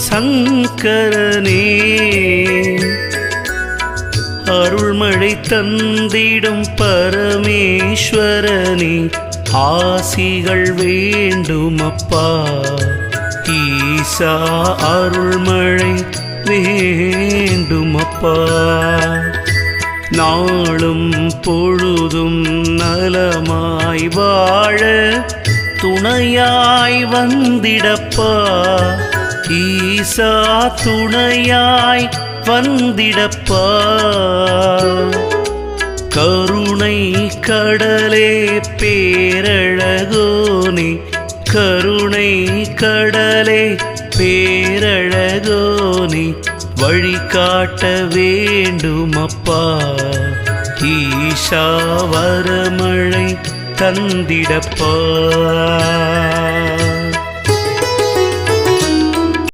சங்கரனே அருள்மழை தந்திடும் பரமேஸ்வரனே ஆசிகள் வேண்டுமப்பா ஈசா அருள்மழை வேண்டுமப்பா நாளும் பொழுதும் நலமாய் வாழ துணையாய் வந்திடப்பா ஈசா துணையாய் வந்திடப்பா கருணை கடலே பேரழகோனே கருணை கடலே பேரழகோனே வழிகாட்ட வேண்டுமப்பா ஈசா வரமழை தந்திடப்பா